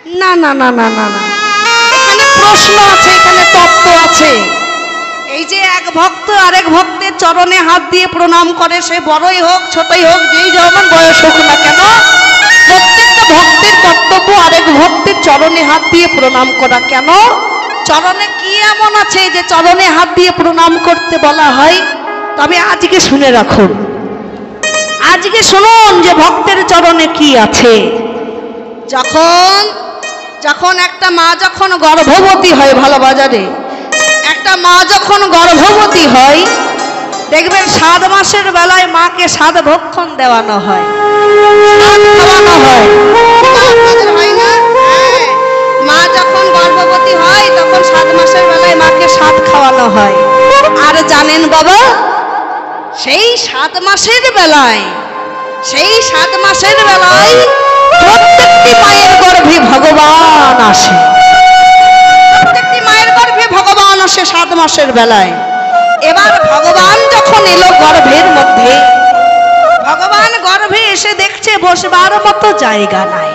না না না না না না, এখানে প্রশ্ন আছে, এখানে তত্ত্ব আছে। এই যে এক ভক্ত আরেক ভক্তের চরণে হাত দিয়ে প্রণাম করে, সে বড়ই হোক ছোটই হোক যেই যেমন বয়স হোক না কেন, প্রত্যেকটা ভক্তের কর্তব্য আরেক ভক্তের চরণে হাত দিয়ে প্রণাম করা। কেন? চরণে কি এমন আছে যে চরণে হাত দিয়ে প্রণাম করতে বলা হয়? তবে আজকে শুনে রাখুন, আজকে শুনুন যে ভক্তের চরণে কি আছে। যখন একটা মা যখন গর্ভবতী হয়, ভালো বাজারে একটা মা যখন গর্ভবতী হয়, দেখবেন 7 মাসের বেলায় মাকে 7 ভক্ষণ দেওয়ানো হয়, খাওয়ানো হয়, হয় না? মা যখন গর্ভবতী হয় তখন 7 মাসের বেলায় মাকে 7 খাওয়ানো হয়। আর জানেন বাবা, সেই 7 মাসের বেলায় প্রত্যেকটি মায়ের গর্ভে ভগবান আসে, প্রত্যেকটি মায়ের গর্ভে ভগবান আসে 7 মাসের বেলায়। এবার ভগবান যখন এলো গর্ভের মধ্যে, ভগবান গর্ভে এসে দেখছে বসবার মতো জায়গা নাই।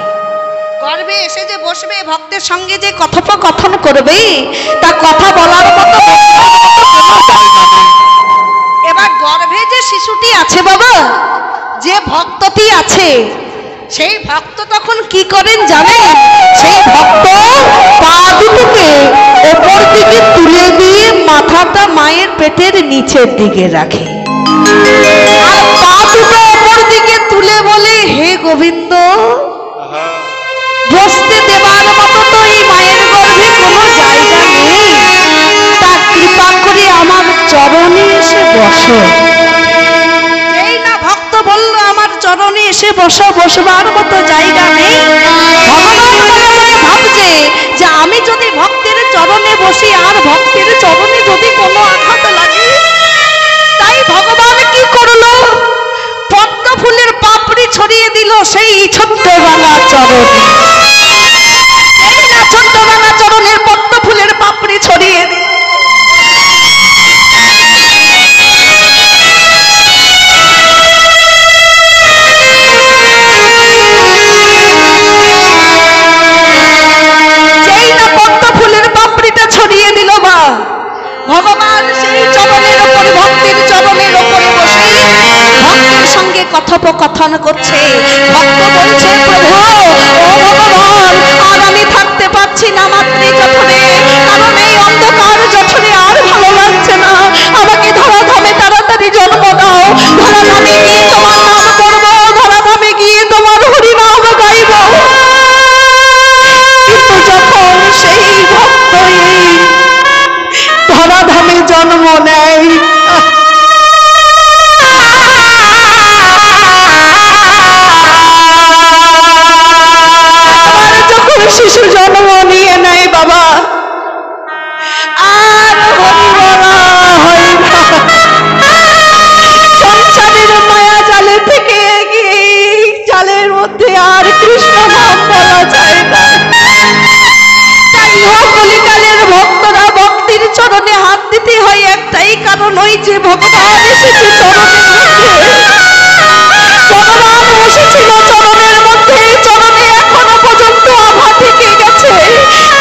গর্ভে এসে যে বসবে, ভক্তের সঙ্গে যে কথোপকথন করবে, তা কথা বলার মতো জায়গা নাই। এবার গর্ভে যে শিশুটি আছে বাবা, যে ভক্তটি আছে, সেই ভক্ত তখন কি করেন জানেন? সেই ভক্ত পা দুটোকে ওপর দিকে তুলে দিয়ে মাথাটা মায়ের পেটের নিচের দিকে রাখে, আর পা দুটো ওপর দিকে তুলে বলে, হে গোবিন্দ, বসতে দেবার মতো তো এই মায়ের গর্ভে কোনো জায়গা নেই, তা কৃপা করে আমার চরণে এসে বসো। এই না ভক্ত বলল আমার চরণে এসে বসো, বসবার মতো জায়গা নেই, ভগবান মনে মনে ভাবছে যে আমি যদি ভক্তের চরণে বসি আর ভক্তের চরণে যদি কোনো আঘাত লাগে, তাই ভগবান কি করলো? পদ্ম ফুলের পাপড়ি ছড়িয়ে দিল সেই ছোট্ট ভাঙা চরণে। এই না ছোট্ট ভাঙা চরণের পদ্ম ফুলের পাপড়ি ছড়িয়ে দিল। ভগবান সেই চরণের উপরে, ভক্তের চরণের উপরে বসে ভক্তের সঙ্গে কথোপকথন করছে। ভক্ত বলছে, প্রভু ও ভগবান, আর আমি থাকতে পারছি না মাতৃ জঠরে, কারণ এই অন্ধকার জঠরে আর ভালো লাগছে না, আমাকে ধরাধামে তাড়াতাড়ি জন্ম দাও, ধরাধামে গিয়ে তোমার নাম করবো, ধরাধামে গিয়ে তোমার হরিনাম গাইব। কিন্তু যখন সেই ভক্ত ধরাধামে জন্ম নেয়, যখন শিশু জন্ম নিয়ে নেয় বাবা, আর হরি বলা হয় না, সংসারের মায়া জালে থেকে গিয়ে জালের মধ্যে আর কৃষ্ণ নাম বলা যায় না। তাই কলিকালের ভক্তরা ভক্তির চরণে হাত দিতে হয় একটাই কারণ, ওই যে ভগবান এসেছে চরণের মধ্যে, ভগবান বসেছিল চরণের মধ্যে, চরণে এখনো পর্যন্ত আভা থেকে গেছে।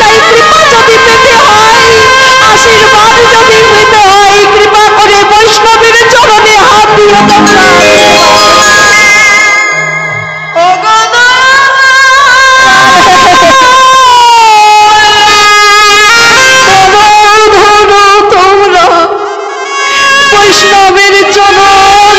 তাই কৃপা যদি পেতে হয়, আশীর্বাদ যদি পেতে হয়, কৃপা করে বৈষ্ণবের চরণে হাত দিও তোমরা। বৈষ্ণবের চরণ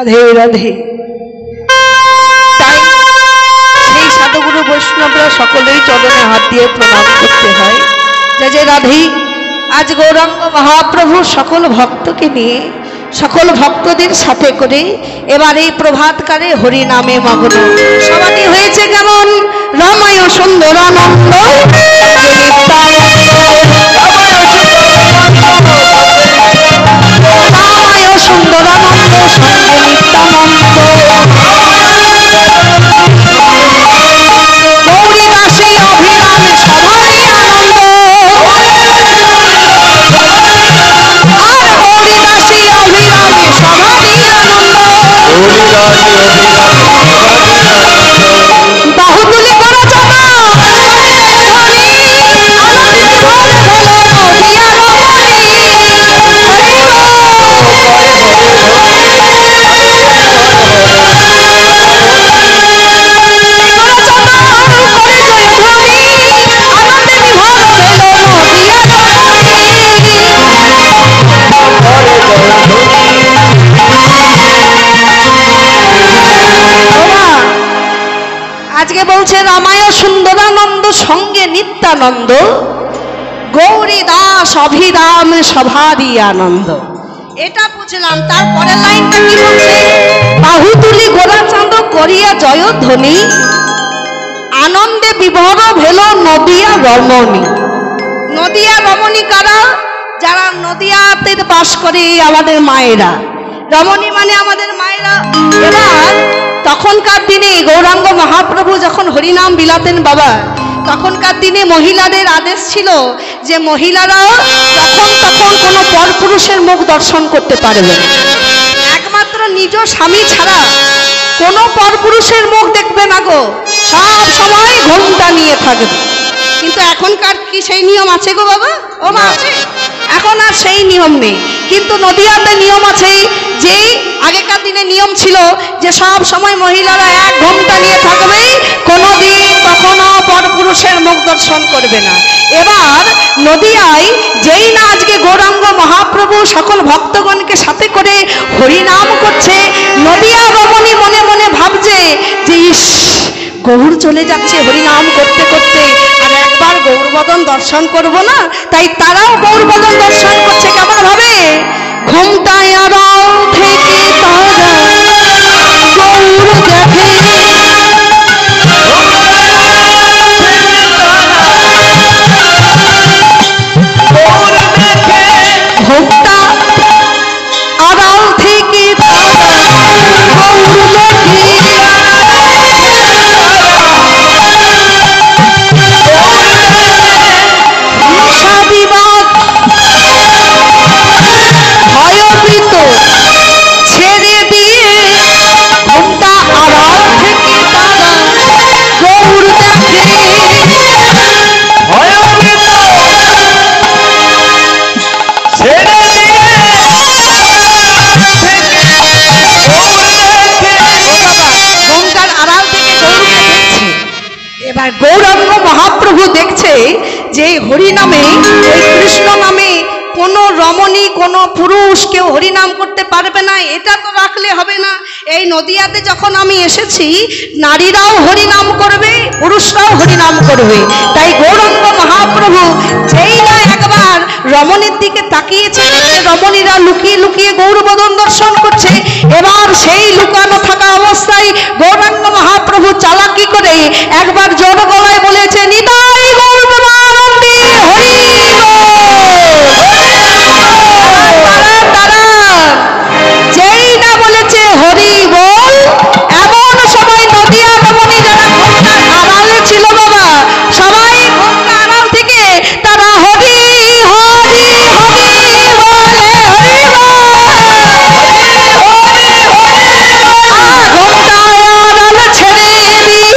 রাধে রাধে। তাই সেই সাধুগুরু বৈষ্ণবরা সকলেই চরণে হাত দিয়ে প্রণাম করতে হয়। যে যে রাধে। আজ গৌরাঙ্গ মহাপ্রভু সকল ভক্তকে নিয়ে, সকল ভক্তদের সাথে করে এবার এই প্রভাতকালে হরি নামে মগ্ন। সবাই হয়েছে কেমন? রামায় সুন্দরানন্দ, রামায় সুন্দরানন্দ সঙ্গে নিত্যানন্দ, গৌরী দাসী অভিরাম সভারই আনন্দ, আর গৌরী দাসী অভিরাম সভারই আনন্দ, বাহুতুলি করা চাঁদা আজকে বলছে রামায় সুন্দরানন্দ সঙ্গে নিত্যানন্দ, গৌরী দাস অভিরাম সভারই আনন্দ। এটা বুঝলাম। তারপরের লাইনটা কি বলছে? বাহুতুলি গোরা চাঁদ করিয়া জয়ধ্বনি, আনন্দে বিভোর ভেল নদিয়া রমণী। নদিয়া রমণী কারা? যারা নদিয়াতে বাস করে আমাদের মায়েরা। রমণী মানে আমাদের মায়েরা। এবার তখনকার দিনে গৌরাঙ্গ মহাপ্রভু যখন হরিনাম বিলাতেন বাবা, তখনকার দিনে মহিলাদের আদেশ ছিল যে মহিলারাও যখন তখন কোনো পরপুরুষের মুখ দর্শন করতে পারবে, একমাত্র নিজ স্বামী ছাড়া কোনো পরপুরুষের মুখ দেখবে না গো, সব সময় ঘোমটা নিয়ে থাকবে। কিন্তু এখনকার কি সেই নিয়ম আছে গো বাবা? ও মা আছে? এখন আর সেই নিয়ম নেই, কিন্তু নদিয়াতে নিয়ম আছে। যে আগেকার দিনে নিয়ম ছিল যে সব সময় মহিলারা এক ঘোমটা নিয়ে থাকবে, কোনোদিন কখনো পরপুরুষের মুখ দর্শন করবে না। এবার নদিয়ায় যেই না আজকে গৌরাঙ্গ মহাপ্রভু সকল ভক্তগণকে সাথে করে হরিনাম করছে, নদিয়া রমণী মনে মনে ভাবছে যে ইস, গৌর চলে যাচ্ছে হরিনাম করতে করতে, আর একবার গৌরবদন দর্শন করব না। তাই তারাও গৌরবদন দর্শন করছে কেমন ভাবে? ঘোমটায় আড়াল থেকে তারা গৌর দেখে, ঘোমটা আড়াল থেকে তারা গৌর দেখে, ছেড়ে দিয়ে ঘোমটা আড়াল থেকে তারা গৌর দেখে, ঘোমটার আড়াল থেকে গৌরকে দেখছে। এবার গৌরাঙ্গ মহাপ্রভু দেখছে যে হরি নামে, ওই কৃষ্ণ নামে কোনো রমণী কোনো পুরুষ কেউ হরিনাম করতে পারবে না, এটা তো রাখলে হবে না। এই নদিয়াতে যখন আমি এসেছি, নারীরাও হরিনাম করবে, পুরুষরাও হরিনাম করবে। তাই গৌরাঙ্গ মহাপ্রভু যেই না একবার রমণীর দিকে তাকিয়েছে, রমণীরা লুকিয়ে লুকিয়ে গৌরবদন দর্শন করছে। এবার সেই লুকানো থাকা অবস্থায় গৌরাঙ্গ মহাপ্রভু চালাকি করে একবার জোর গলায় বলেছে, নিতাই গৌর প্রেমানন্দে হরি তারা। যেই না বলেছে হরি বল, এমন সময় নদিয়া রমণী যারা ঘোমটার আড়ালে ছিল বাবা, সবাই ঘোমটা আড়াল থেকে তারা হরি হরি হরি বলে, হরি ঘোমটা আড়াল ছেড়ে দিয়ে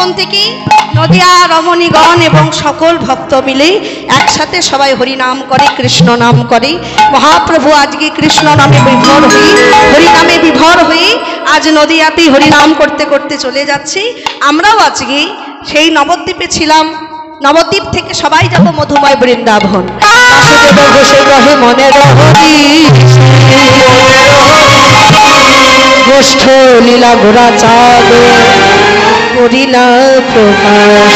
তখন থেকে নদিয়া রমণীগণ এবং সকল ভক্ত মিলে একসাথে সবাই হরিনাম করে, কৃষ্ণ নাম করে। মহাপ্রভু আজকে কৃষ্ণ নামে বিভোর হয়ে, হরিনামে বিভোর হয়ে আজ নদিয়াতেই হরিনাম করতে করতে চলে যাচ্ছি। আমরাও আজকে সেই নবদ্বীপে ছিলাম, নবদ্বীপ থেকে সবাই যাব মধুময় বৃন্দাবন। বাসুদেব ঘোষে রহে মনের গোষ্ঠ লীলা গোরা চাঁদ করিলা প্রকাশ।